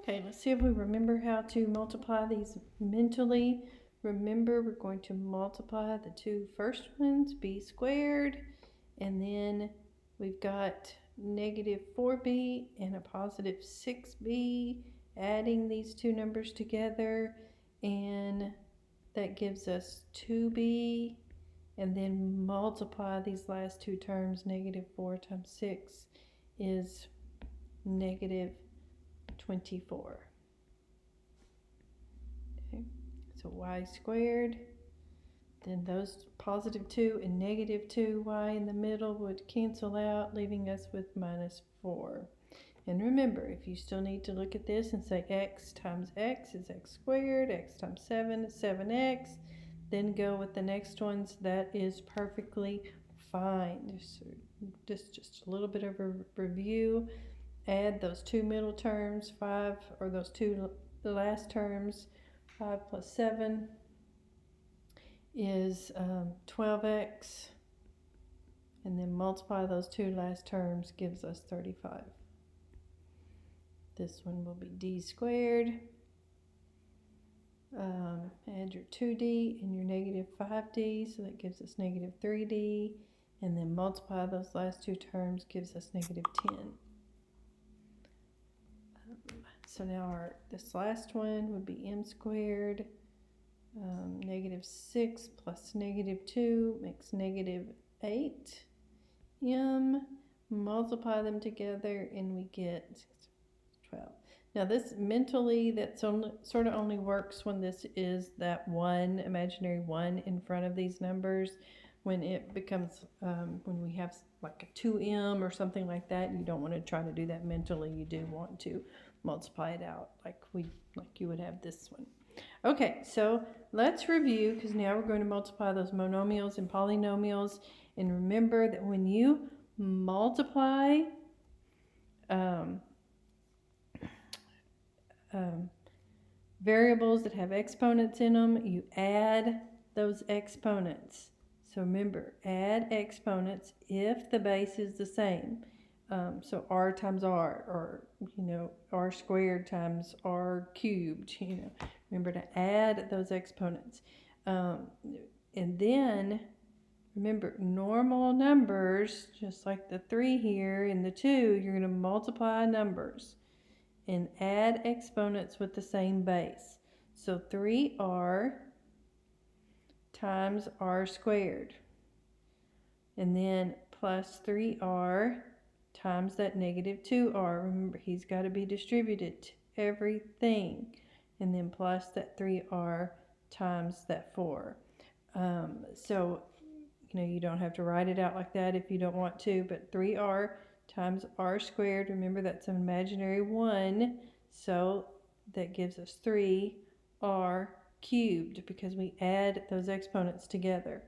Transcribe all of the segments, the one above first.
Okay, let's see if we remember how to multiply these mentally. Remember, we're going to multiply the two first ones, b squared, and then we've got negative 4b and a positive 6b, adding these two numbers together, and that gives us 2b, and then multiply these last two terms. Negative 4 times 6 is negative 24. Okay, so y squared, then those positive 2 and negative 2y in the middle would cancel out, leaving us with minus 4. And remember, if you still need to look at this and say x times x is x squared, x times 7 is 7x, then go with the next ones, that is perfectly fine. Just a little bit of a review. Add those two middle terms, 5, or those two last terms. 5 plus 7 is 12x, and then multiply those two last terms, gives us 35. This one will be d squared. Add your 2d and your negative 5d, so that gives us negative 3d, and then multiply those last two terms, gives us negative 10. So now this last one would be m squared. Negative 6 plus negative 2 makes negative 8. M, multiply them together and we get 12. Now this mentally, that's sort of only works when this is that one, imaginary 1 in front of these numbers. When it becomes, when we have like a 2m or something like that, you don't want to try to do that mentally. You do want to multiply it out like you would have this one. Okay, so let's review, because now we're going to multiply those monomials and polynomials. And remember that when you multiply variables that have exponents in them, you add those exponents. So remember, add exponents if the base is the same. So r times r, or r squared times r cubed. Remember to add those exponents. And then remember, normal numbers, just like the 3 here and the 2, you're going to multiply numbers and add exponents with the same base. So 3r times r squared, and then plus 3r times that negative 2r. Remember, he's got to be distributed to everything, and then plus that 3r times that 4. So you don't have to write it out like that if you don't want to, but 3r times r squared, remember that's an imaginary 1, so that gives us 3r cubed, because we add those exponents together.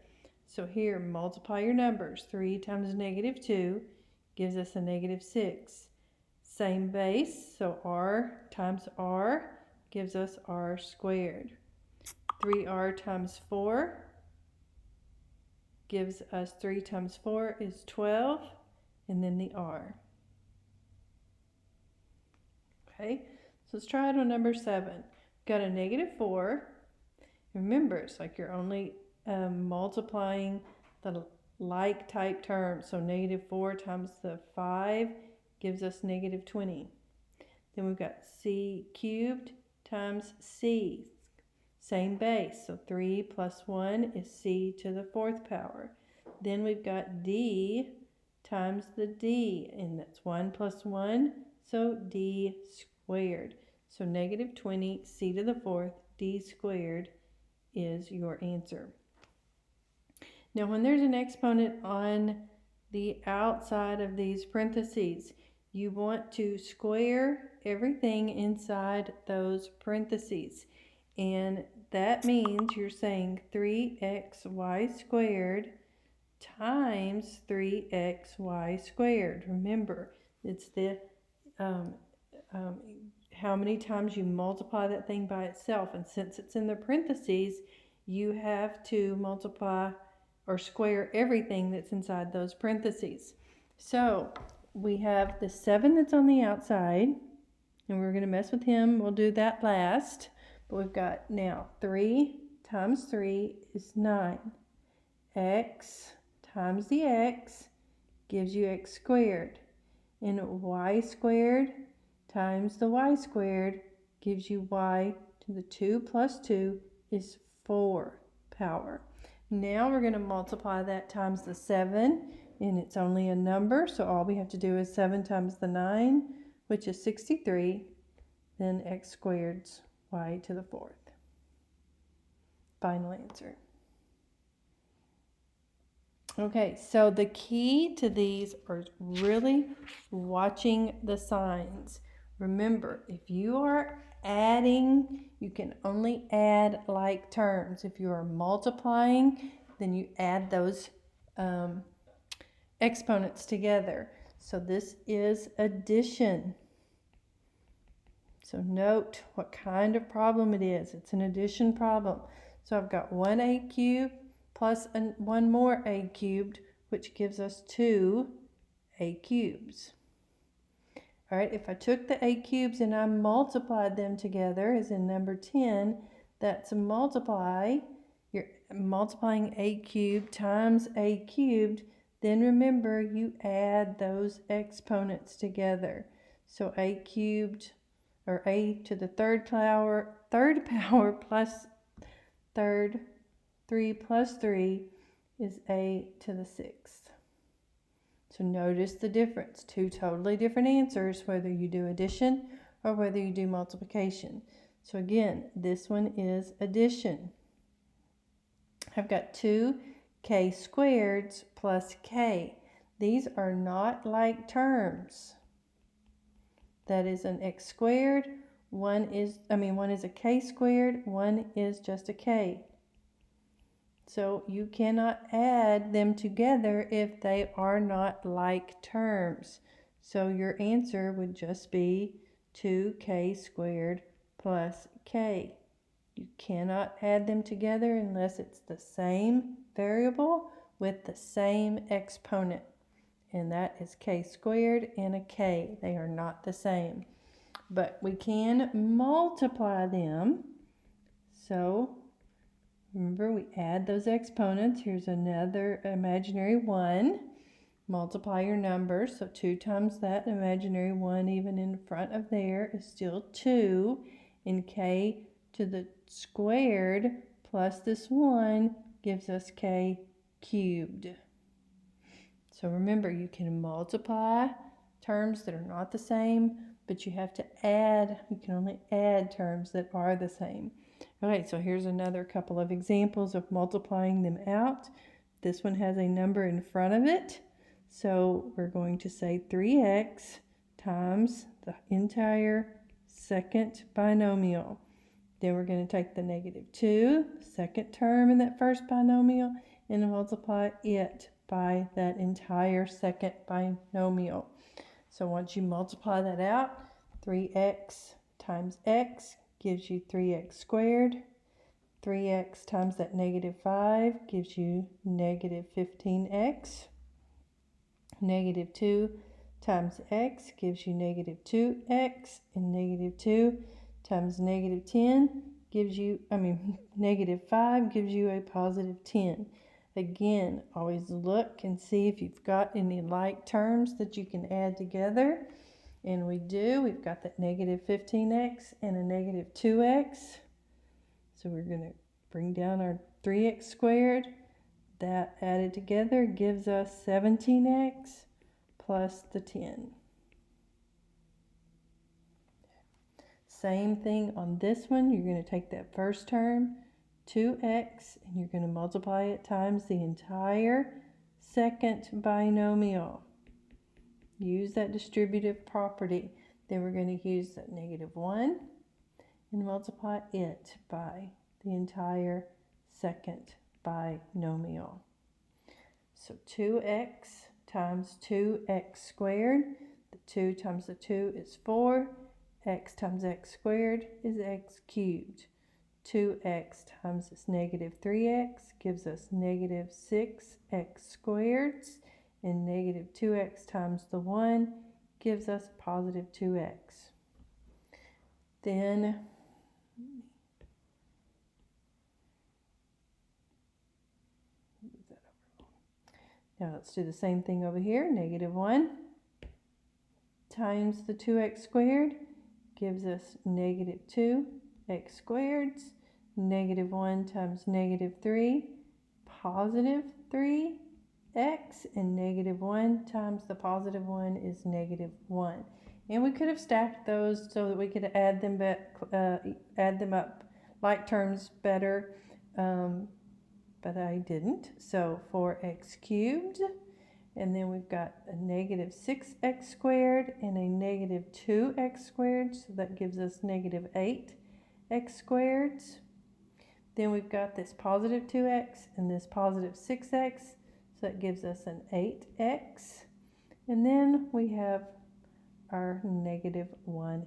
So here, multiply your numbers. 3 times negative 2 gives us a negative 6. Same base, so r times r gives us r squared. 3r times 4 gives us 3 times 4 is 12, and then the r. Okay, so let's try it on number 7. Got a negative 4. Remember, it's like you're only multiplying the like type terms. So negative 4 times the 5 gives us negative 20. Then we've got c cubed times c. Same base, so 3 plus 1 is c to the 4th power. Then we've got d times the d, and that's 1 plus 1, so d squared. So negative 20, c to the 4th, d squared is your answer. Now when there's an exponent on the outside of these parentheses, you want to square everything inside those parentheses. And that means you're saying 3xy squared times 3xy squared. Remember, it's the how many times you multiply that thing by itself. And since it's in the parentheses, you have to multiply or square everything that's inside those parentheses. So we have the 7 that's on the outside, And we're going to mess with him. We'll do that last. But we've got now 3 times 3 is 9. X times the x gives you x squared. And y squared times the y squared gives you y to the 2 plus 2 is 4 power. Now we're going to multiply that times the 7, and it's only a number, so all we have to do is 7 times the 9, which is 63, then x squared's y to the 4th. Final answer. Okay, so the key to these are really watching the signs. Remember, if you are adding, you can only add like terms. If you are multiplying, then you add those exponents together. So this is addition. So note what kind of problem it is. It's an addition problem. So I've got 1a cubed plus one more a cubed, which gives us 2a cubes. All right, if I took the a cubes and I multiplied them together, as in number 10, that's a multiply. You're multiplying a cubed times a cubed. Then remember, you add those exponents together. So a cubed, or a to the third power plus third, 3 plus 3 is a to the 6th. So notice the difference. 2 totally different answers, whether you do addition or whether you do multiplication. So again, this one is addition. I've got 2k squareds plus k. These are not like terms. That is an x squared. One is a k squared. One is just a k. So you cannot add them together if they are not like terms. So your answer would just be 2k squared plus k. You cannot add them together unless it's the same variable with the same exponent. And that is k squared and a k. They are not the same. But we can multiply them. So remember, we add those exponents. Here's another imaginary 1. Multiply your numbers. So 2 times that imaginary 1 even in front of there is still 2. And k to the squared plus this 1 gives us k cubed. So remember, you can multiply terms that are not the same, but you have to add. You can only add terms that are the same. Okay, so here's another couple of examples of multiplying them out. This one has a number in front of it. So we're going to say 3x times the entire second binomial. Then we're going to take the -2, second term in that first binomial, and multiply it by that entire second binomial. So once you multiply that out, 3x times x gives you 3x squared. 3x times that -5 gives you -15x. -2 times x gives you -2x. And -2 times -10 gives you, -5 gives you a +10. Again, always look and see if you've got any like terms that you can add together. And we do. We've got that -15x and a -2x. So we're going to bring down our 3x squared. That added together gives us 17x plus the 10. Same thing on this one. You're going to take that first term, 2x, and you're going to multiply it times the entire second binomial. Use that distributive property. Then we're going to use that -1 and multiply it by the entire second binomial. So 2x times 2x squared. The 2 times the 2 is 4. X times x squared is x cubed. 2x times this -3x gives us -6x squared. And -2x times the 1 gives us +2x. Then now let's do the same thing over here. Negative 1 times the 2x squared gives us negative 2x squared. Negative 1 times negative 3, positive 3x, and negative 1 times the positive 1 is negative 1. And we could have stacked those so that we could add them up like terms better, but I didn't. So 4x cubed, and then we've got a negative 6x squared and a negative 2x squared, so that gives us negative 8x squared. Then we've got this positive 2x and this positive 6x, so that gives us an 8x. And then we have our negative 1